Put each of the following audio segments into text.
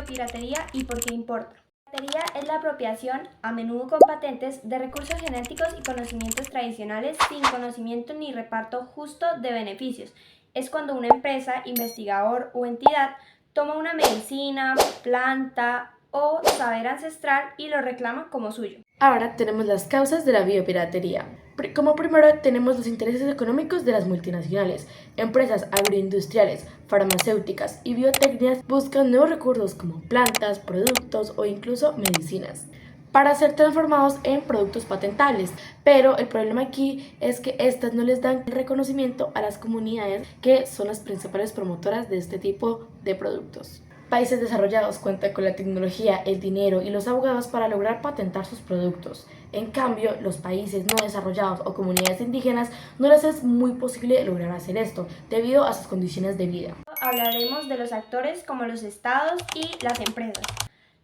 biopiratería y por qué importa. La piratería es la apropiación, a menudo con patentes, de recursos genéticos y conocimientos tradicionales sin conocimiento ni reparto justo de beneficios. Es cuando una empresa, investigador o entidad toma una medicina, planta o saber ancestral y lo reclama como suyo. Ahora tenemos las causas de la biopiratería. Como primero tenemos los intereses económicos de las multinacionales. Empresas agroindustriales, farmacéuticas y biotecnias buscan nuevos recursos como plantas, productos o incluso medicinas para ser transformados en productos patentables. Pero el problema aquí es que estas no les dan reconocimiento a las comunidades que son las principales promotoras de este tipo de productos. Países desarrollados cuentan con la tecnología, el dinero y los abogados para lograr patentar sus productos. En cambio, los países no desarrollados o comunidades indígenas no les es muy posible lograr hacer esto, debido a sus condiciones de vida. Hablaremos de los actores como los estados y las empresas.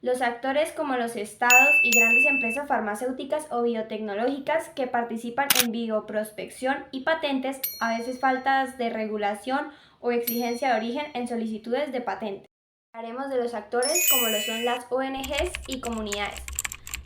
Los actores como los estados y grandes empresas farmacéuticas o biotecnológicas que participan en bioprospección y patentes, a veces faltas de regulación o exigencia de origen en solicitudes de patente. Hablaremos de los actores como lo son las ONGs y comunidades.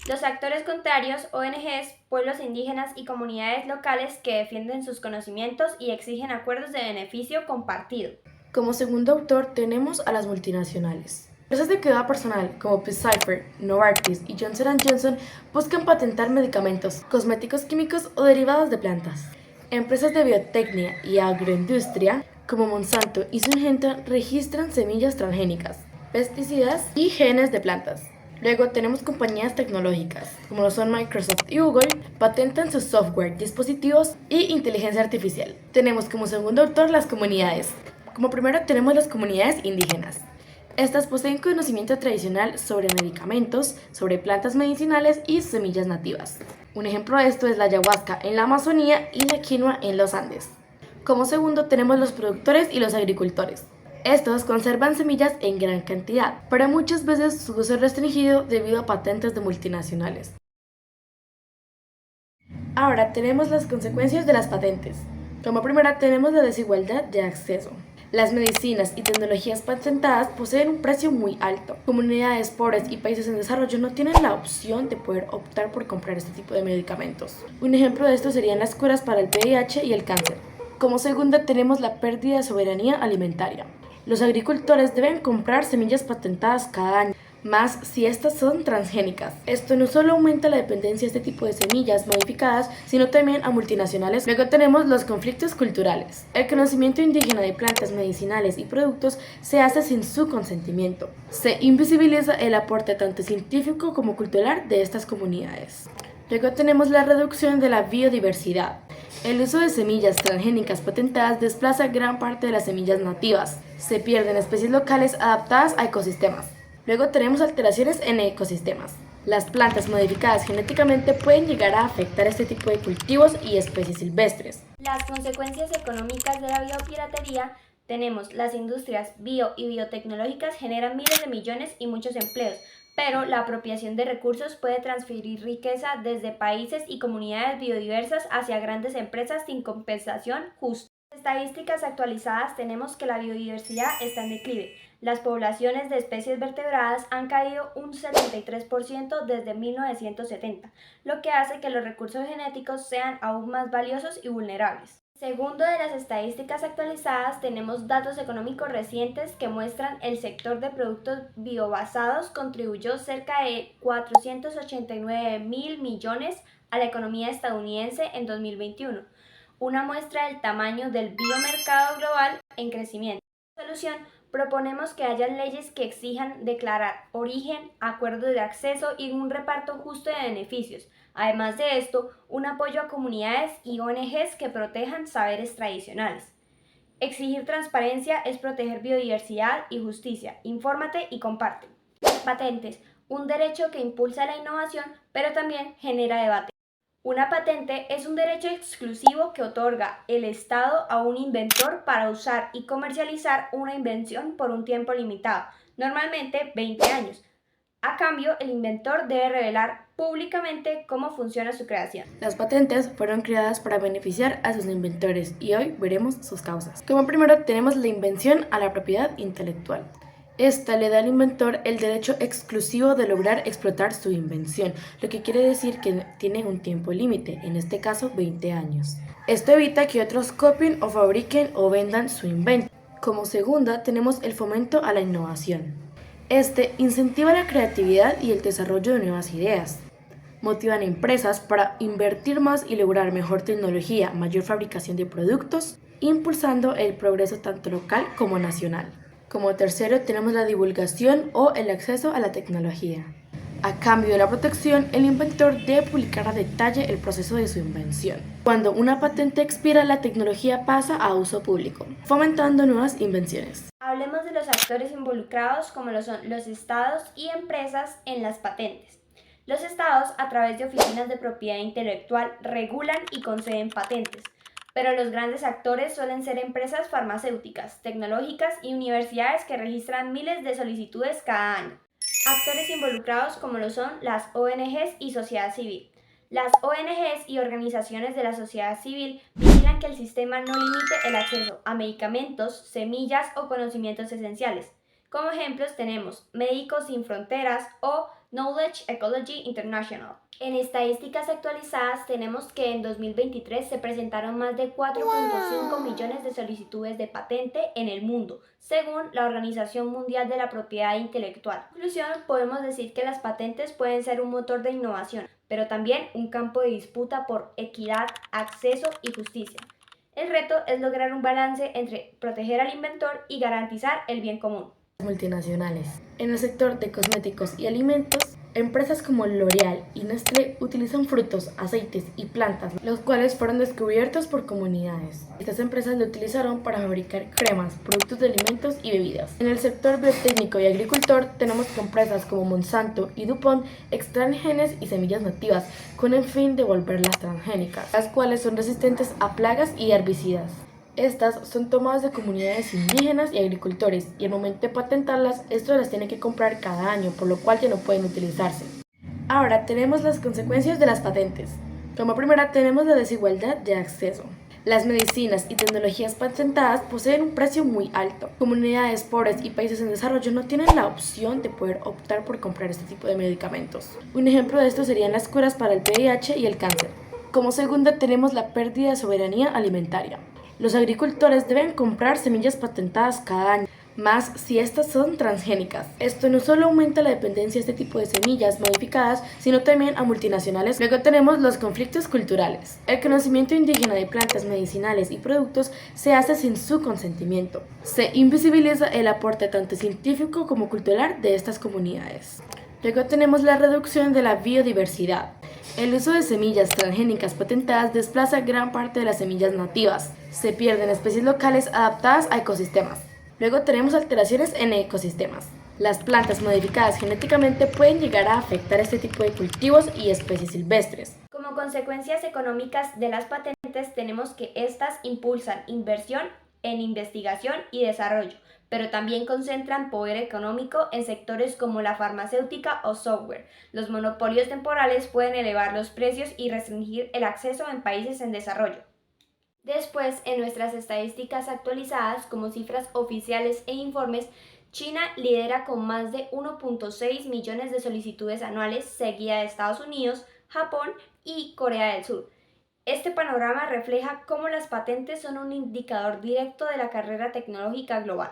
Los actores contrarios, ONGs, pueblos indígenas y comunidades locales que defienden sus conocimientos y exigen acuerdos de beneficio compartido. Como segundo autor tenemos a las multinacionales. Empresas de cuidado personal como Pfizer, Novartis y Johnson & Johnson buscan patentar medicamentos, cosméticos químicos o derivados de plantas. Empresas de biotecnia y agroindustria como Monsanto y Syngenta registran semillas transgénicas, pesticidas y genes de plantas. Luego tenemos compañías tecnológicas, como lo son Microsoft y Google, patentan sus software, dispositivos y inteligencia artificial. Tenemos como segundo autor las comunidades. Como primero tenemos las comunidades indígenas. Estas poseen conocimiento tradicional sobre medicamentos, sobre plantas medicinales y semillas nativas. Un ejemplo de esto es la ayahuasca en la Amazonía y la quinoa en los Andes. Como segundo tenemos los productores y los agricultores. Estos conservan semillas en gran cantidad, pero muchas veces su uso es restringido debido a patentes de multinacionales. Ahora tenemos las consecuencias de las patentes. Como primera tenemos la desigualdad de acceso. Las medicinas y tecnologías patentadas poseen un precio muy alto. Comunidades pobres y países en desarrollo no tienen la opción de poder optar por comprar este tipo de medicamentos. Un ejemplo de esto serían las curas para el VIH y el cáncer. Como segunda tenemos la pérdida de soberanía alimentaria. Los agricultores deben comprar semillas patentadas cada año, más si estas son transgénicas. Esto no solo aumenta la dependencia de este tipo de semillas modificadas, sino también a multinacionales. Luego tenemos los conflictos culturales. El conocimiento indígena de plantas medicinales y productos se hace sin su consentimiento. Se invisibiliza el aporte tanto científico como cultural de estas comunidades. Luego tenemos la reducción de la biodiversidad. El uso de semillas transgénicas patentadas desplaza gran parte de las semillas nativas. Se pierden especies locales adaptadas a ecosistemas. Luego tenemos alteraciones en ecosistemas. Las plantas modificadas genéticamente pueden llegar a afectar este tipo de cultivos y especies silvestres. Las consecuencias económicas de la biopiratería tenemos las industrias bio y biotecnológicas generan miles de millones y muchos empleos, pero la apropiación de recursos puede transferir riqueza desde países y comunidades biodiversas hacia grandes empresas sin compensación justa. En estadísticas actualizadas tenemos que la biodiversidad está en declive. Las poblaciones de especies vertebradas han caído un 73% desde 1970, lo que hace que los recursos genéticos sean aún más valiosos y vulnerables. Segundo de las estadísticas actualizadas, tenemos datos económicos recientes que muestran el sector de productos biobasados contribuyó cerca de 489.000 millones a la economía estadounidense en 2021, una muestra del tamaño del biomercado global en crecimiento. En solución, proponemos que haya leyes que exijan declarar origen, acuerdos de acceso y un reparto justo de beneficios. Además de esto, un apoyo a comunidades y ONGs que protejan saberes tradicionales. Exigir transparencia es proteger biodiversidad y justicia. Infórmate y comparte. Patentes, un derecho que impulsa la innovación, pero también genera debate. Una patente es un derecho exclusivo que otorga el Estado a un inventor para usar y comercializar una invención por un tiempo limitado, normalmente 20 años. A cambio, el inventor debe revelar públicamente cómo funciona su creación. Las patentes fueron creadas para beneficiar a sus inventores y hoy veremos sus causas. Como primero tenemos la invención a la propiedad intelectual. Esta le da al inventor el derecho exclusivo de lograr explotar su invención, lo que quiere decir que tiene un tiempo límite, en este caso 20 años. Esto evita que otros copien o fabriquen o vendan su invento. Como segunda, tenemos el fomento a la innovación. Este incentiva la creatividad y el desarrollo de nuevas ideas. Motivan a empresas para invertir más y lograr mejor tecnología, mayor fabricación de productos, impulsando el progreso tanto local como nacional. Como tercero tenemos la divulgación o el acceso a la tecnología. A cambio de la protección, el inventor debe publicar a detalle el proceso de su invención. Cuando una patente expira, la tecnología pasa a uso público, fomentando nuevas invenciones. Hablemos de los actores involucrados como lo son los estados y empresas en las patentes. Los estados, a través de oficinas de propiedad intelectual, regulan y conceden patentes. Pero los grandes actores suelen ser empresas farmacéuticas, tecnológicas y universidades que registran miles de solicitudes cada año. Actores involucrados como lo son las ONGs y sociedad civil. Las ONGs y organizaciones de la sociedad civil vigilan que el sistema no limite el acceso a medicamentos, semillas o conocimientos esenciales. Como ejemplos tenemos Médicos Sin Fronteras o Knowledge Ecology International. En estadísticas actualizadas tenemos que en 2023 se presentaron más de 4.5 millones de solicitudes de patente en el mundo, según la Organización Mundial de la Propiedad Intelectual. En conclusión, podemos decir que las patentes pueden ser un motor de innovación, pero también un campo de disputa por equidad, acceso y justicia. El reto es lograr un balance entre proteger al inventor y garantizar el bien común. Multinacionales. En el sector de cosméticos y alimentos, empresas como L'Oréal y Nestlé utilizan frutos, aceites y plantas, los cuales fueron descubiertos por comunidades. Estas empresas lo utilizaron para fabricar cremas, productos de alimentos y bebidas. En el sector biotécnico y agricultor tenemos que empresas como Monsanto y DuPont extraen genes y semillas nativas con el fin de volverlas transgénicas, las cuales son resistentes a plagas y herbicidas. Estas son tomadas de comunidades indígenas y agricultores y al momento de patentarlas, estos las tienen que comprar cada año, por lo cual ya no pueden utilizarse. Ahora tenemos las consecuencias de las patentes. Como primera tenemos la desigualdad de acceso. Las medicinas y tecnologías patentadas poseen un precio muy alto. Comunidades pobres y países en desarrollo no tienen la opción de poder optar por comprar este tipo de medicamentos. Un ejemplo de esto serían las curas para el VIH y el cáncer. Como segunda tenemos la pérdida de soberanía alimentaria. Los agricultores deben comprar semillas patentadas cada año, más si estas son transgénicas. Esto no solo aumenta la dependencia de este tipo de semillas modificadas, sino también a multinacionales. Luego tenemos los conflictos culturales. El conocimiento indígena de plantas medicinales y productos se hace sin su consentimiento. Se invisibiliza el aporte tanto científico como cultural de estas comunidades. Luego tenemos la reducción de la biodiversidad. El uso de semillas transgénicas patentadas desplaza gran parte de las semillas nativas. Se pierden especies locales adaptadas a ecosistemas. Luego tenemos alteraciones en ecosistemas. Las plantas modificadas genéticamente pueden llegar a afectar este tipo de cultivos y especies silvestres. Como consecuencias económicas de las patentes tenemos que estas impulsan inversión en investigación y desarrollo, pero también concentran poder económico en sectores como la farmacéutica o software. Los monopolios temporales pueden elevar los precios y restringir el acceso en países en desarrollo. Después, en nuestras estadísticas actualizadas como cifras oficiales e informes, China lidera con más de 1.6 millones de solicitudes anuales, seguida de Estados Unidos, Japón y Corea del Sur. Este panorama refleja cómo las patentes son un indicador directo de la carrera tecnológica global.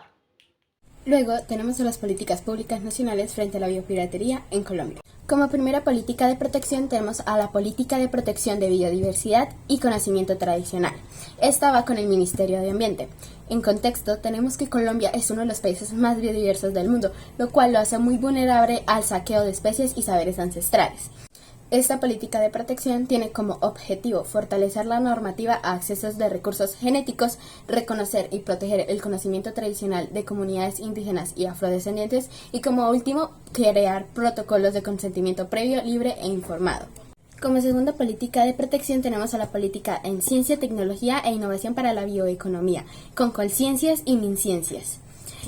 Luego tenemos a las políticas públicas nacionales frente a la biopiratería en Colombia. Como primera política de protección tenemos a la Política de Protección de Biodiversidad y Conocimiento Tradicional. Esta va con el Ministerio de Ambiente. En contexto, tenemos que Colombia es uno de los países más biodiversos del mundo, lo cual lo hace muy vulnerable al saqueo de especies y saberes ancestrales. Esta política de protección tiene como objetivo fortalecer la normativa a accesos de recursos genéticos, reconocer y proteger el conocimiento tradicional de comunidades indígenas y afrodescendientes y como último, crear protocolos de consentimiento previo, libre e informado. Como segunda política de protección tenemos a la política en ciencia, tecnología e innovación para la bioeconomía, con Colciencias y Minciencias.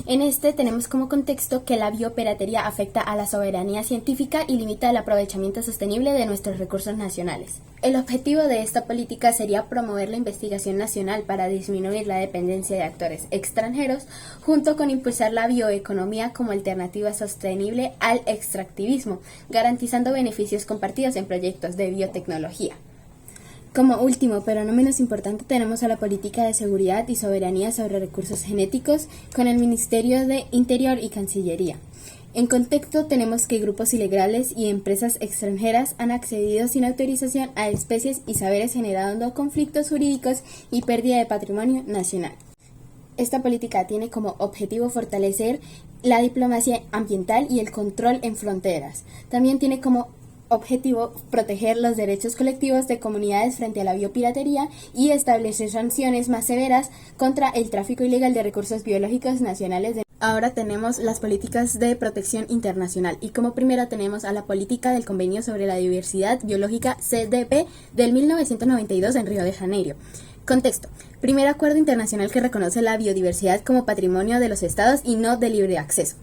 En este tenemos como contexto que la biopiratería afecta a la soberanía científica y limita el aprovechamiento sostenible de nuestros recursos nacionales. El objetivo de esta política sería promover la investigación nacional para disminuir la dependencia de actores extranjeros, junto con impulsar la bioeconomía como alternativa sostenible al extractivismo, garantizando beneficios compartidos en proyectos de biotecnología. Como último, pero no menos importante, tenemos a la política de seguridad y soberanía sobre recursos genéticos con el Ministerio de Interior y Cancillería. En contexto, tenemos que grupos ilegales y empresas extranjeras han accedido sin autorización a especies y saberes, generando conflictos jurídicos y pérdida de patrimonio nacional. Esta política tiene como objetivo fortalecer la diplomacia ambiental y el control en fronteras. También tiene como objetivo proteger los derechos colectivos de comunidades frente a la biopiratería y establecer sanciones más severas contra el tráfico ilegal de recursos biológicos nacionales. Ahora tenemos las políticas de protección internacional y como primera tenemos a la política del Convenio sobre la Diversidad Biológica CDB del 1992 en Río de Janeiro. Contexto. Primer acuerdo internacional que reconoce la biodiversidad como patrimonio de los estados y no de libre acceso.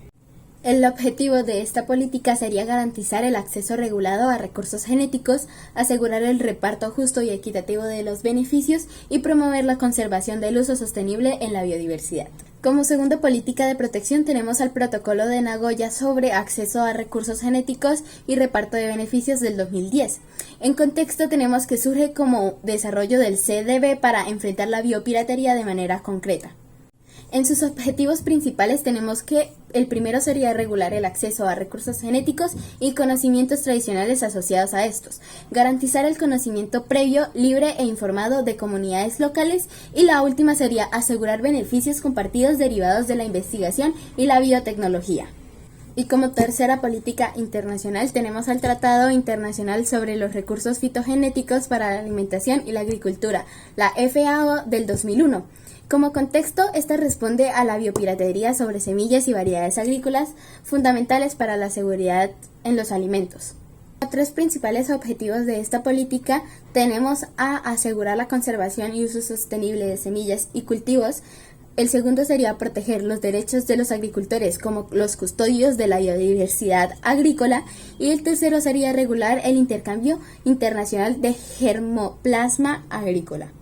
El objetivo de esta política sería garantizar el acceso regulado a recursos genéticos, asegurar el reparto justo y equitativo de los beneficios y promover la conservación del uso sostenible en la biodiversidad. Como segunda política de protección tenemos al Protocolo de Nagoya sobre acceso a recursos genéticos y reparto de beneficios del 2010. En contexto tenemos que surge como desarrollo del CDB para enfrentar la biopiratería de manera concreta. En sus objetivos principales tenemos que el primero sería regular el acceso a recursos genéticos y conocimientos tradicionales asociados a estos, garantizar el conocimiento previo, libre e informado de comunidades locales y la última sería asegurar beneficios compartidos derivados de la investigación y la biotecnología. Y como tercera política internacional tenemos al Tratado Internacional sobre los Recursos Fitogenéticos para la Alimentación y la Agricultura, la FAO del 2001. Como contexto, esta responde a la biopiratería sobre semillas y variedades agrícolas fundamentales para la seguridad en los alimentos. Los tres principales objetivos de esta política tenemos a asegurar la conservación y uso sostenible de semillas y cultivos. El segundo sería proteger los derechos de los agricultores como los custodios de la biodiversidad agrícola y el tercero sería regular el intercambio internacional de germoplasma agrícola.